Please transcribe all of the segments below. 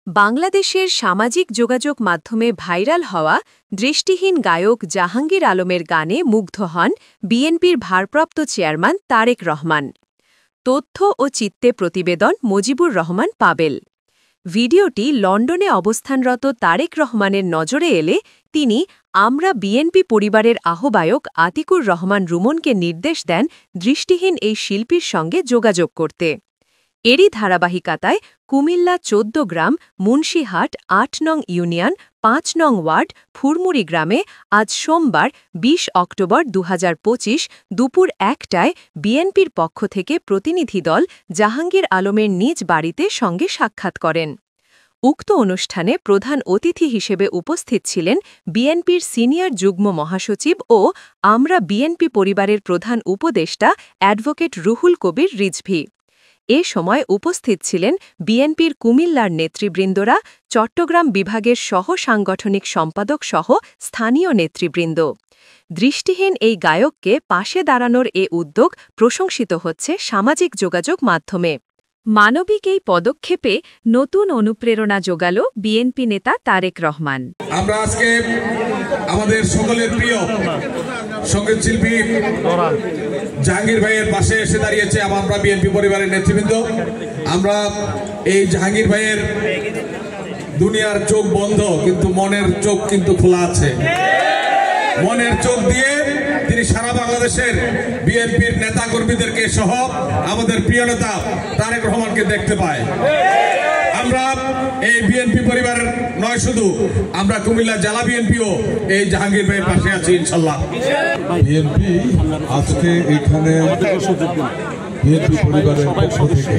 বাংলাদেশের সামাজিক যোগাযোগ মাধ্যমে ভাইরাল হওয়া দৃষ্টিহীন গায়ক জাহাঙ্গীর আলমের গানে মুগ্ধ হন বিএনপির ভারপ্রাপ্ত চেয়ারম্যান তারেক রহমান। তথ্য ও চিত্রে প্রতিবেদন মজিবুর রহমান পাবেল। ভিডিওটি লন্ডনে অবস্থানরত তারেক রহমানের নজরে এলে তিনি আমরা বিএনপি পরিবারের আহ্বায়ক আতিকুর রহমান রুমনকে নির্দেশ দেন দৃষ্টিহীন এই শিল্পীর সঙ্গে যোগাযোগ করতে। এরই ধারাবাহিকতায় কুমিল্লা ১৪ গ্রাম মুন্সিহাট ৮ নং ইউনিয়ন ৫ নং ওয়ার্ড ফুরমুরি গ্রামে আজ সোমবার ২০ অক্টোবর ২০২৫ দুপুর ১টায় বিএনপির পক্ষ থেকে প্রতিনিধি দল জাহাঙ্গীর আলমের নিজ বাড়িতে সঙ্গে সাক্ষাৎ করেন। উক্ত অনুষ্ঠানে প্রধান অতিথি হিসেবে উপস্থিত ছিলেন বিএনপির সিনিয়র যুগ্ম মহাসচিব ও আমরা বিএনপি পরিবারের প্রধান উপদেষ্টা অ্যাডভোকেট রুহুল কবির রিজভী। এ সময় উপস্থিত ছিলেন বিএনপির কুমিল্লার নেতৃবৃন্দরা, চট্টগ্রাম বিভাগের সহ-সাংগঠনিক সম্পাদক সহ স্থানীয় নেতৃবৃন্দ। দৃষ্টিহীন এই গায়ককে পাশে দাঁড়ানোর এ উদ্যোগ প্রশংসিত হচ্ছে সামাজিক যোগাযোগ মাধ্যমে। মানবিক এই পদক্ষেপে নতুন অনুপ্রেরণা জোগাল বিএনপি নেতা তারেক রহমান। আমরা আজকে আমাদের সকলের প্রিয় সঙ্গীত শিল্পী জাহাঙ্গীর ভাইয়ের পাশে এসে দাঁড়িয়েছে আমরা বিএনপি পরিবারের নেতৃবৃন্দ। আমরা এই জাহাঙ্গীর ভাইয়ের দুনিয়ার চোখ বন্ধ, কিন্তু মনের চোখ কিন্তু খোলা আছে। মনের চোখ দিয়ে তিনি সারা বাংলাদেশের বিএনপির নেতা কর্মীদেরকে সহ আমাদের প্রিয় নেতা তারেক রহমানকে দেখতে পায়। আমরা এই বিএনপি পরিবার নয়, শুধু আমরা কুমিল্লা জেলা বিএনপিও এই জাহাঙ্গীর ভাইয়ের পাশে আছি ইনশাল্লাহ। বিএনপি আজকে এখানে বিএনপি পরিবারের পক্ষ থেকে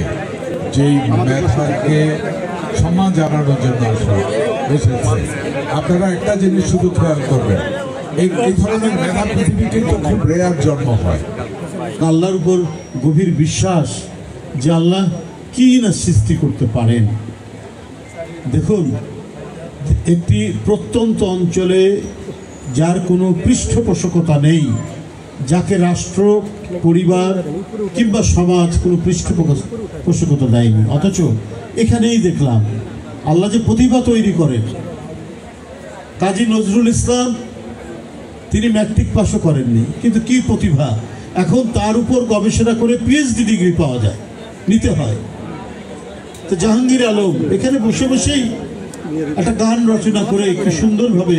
যেই মেধাকে সম্মান জানানোর জন্য এসেছে, আপনারা একটা জিনিস শুধু খেয়াল করবেন, এই ধরনের মেধা পৃথিবী কিন্তু খুব রেয়ার জন্ম হয়। আল্লাহর উপর গভীর বিশ্বাস যে আল্লাহ কি না সৃষ্টি করতে পারেন। দেখুন, একটি প্রত্যন্ত অঞ্চলে যার কোনো পৃষ্ঠপোষকতা নেই, যাকে রাষ্ট্র, পরিবার কিংবা সমাজ কোনো পৃষ্ঠপোষকতা দেয়নি, অথচ এখানেই দেখলাম আল্লাহ যে প্রতিভা তৈরি করেন। কাজী নজরুল ইসলাম তিনি ম্যাট্রিক পাসও করেননি, কিন্তু কি প্রতিভা! এখন তার উপর গবেষণা করে পিএইচডি ডিগ্রি পাওয়া যায়, নিতে হয়। তো জাহাঙ্গীর আলম এখানে বসে বসেই একটা গান রচনা করে একটু সুন্দরভাবে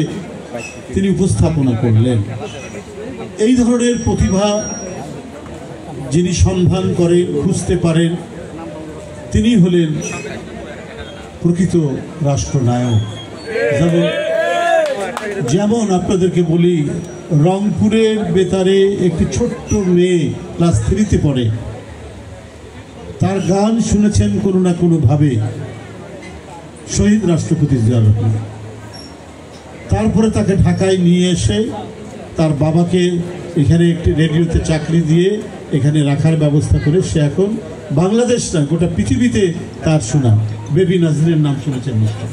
তিনি উপস্থাপনা করলেন। এই ধরনের প্রতিভা যিনি সন্ধান করে খুঁজতে পারেন, তিনি হলেন প্রকৃত রাষ্ট্রনায়ক। যেমন আপনাদেরকে বলি, রংপুরের বেতারে একটি ছোট্ট মেয়ে ক্লাস 3-তে পড়ে, তার গান শুনেছেন কোনো না কোনোভাবে শহীদ রাষ্ট্রপতি জিয়া রহমান। তারপরে তাকে ঢাকায় নিয়ে এসে তার বাবাকে এখানে একটি রেডিওতে চাকরি দিয়ে এখানে রাখার ব্যবস্থা করে সে এখন বাংলাদেশ না গোটা পৃথিবীতে তার সুনাম। বেবি নাজরিনের নাম শুনেছেন নিশ্চয়।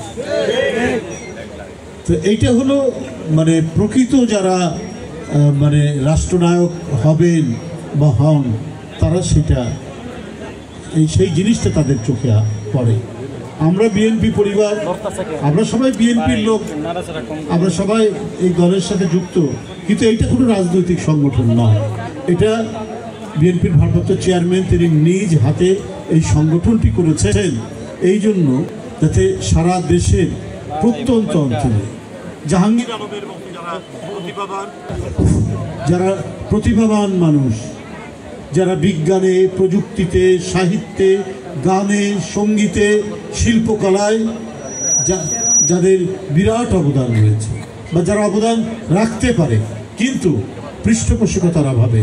তো এইটা হলো মানে প্রকৃত যারা মানে রাষ্ট্রনায়ক হবেন বা হন, তারা সেটা সেই জিনিসটা তাদের চোখে পড়ে। আমরা বিএনপি পরিবার, আমরা সবাই বিএনপির লোক, আমরা সবাই এই দলের সাথে যুক্ত, কিন্তু এইটা কোনো রাজনৈতিক সংগঠন নয়। এটা বিএনপির ভারপ্রাপ্ত চেয়ারম্যান তিনি নিজ হাতে এই সংগঠনটি করেছেন এই জন্য, যাতে সারা দেশের প্রত্যন্ত অঞ্চলে জাহাঙ্গীর আলমের মতো যারা প্রতিভাবান মানুষ, যারা বিজ্ঞানে, প্রযুক্তিতে, সাহিত্যে, গানে, সঙ্গীতে, শিল্পকলায় যাদের বিরাট অবদান রয়েছে বা যারা অবদান রাখতে পারে কিন্তু পৃষ্ঠপোষকতার অভাবে,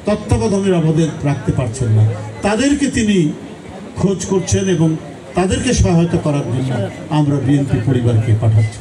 তত্ত্বাবধানের অভাবে রাখতে পারছেন না, তাদেরকে তিনি খোঁজ করছেন এবং তাদেরকে সহায়তা করার জন্য আমরা বিএনপি পরিবারকে পাঠাচ্ছি।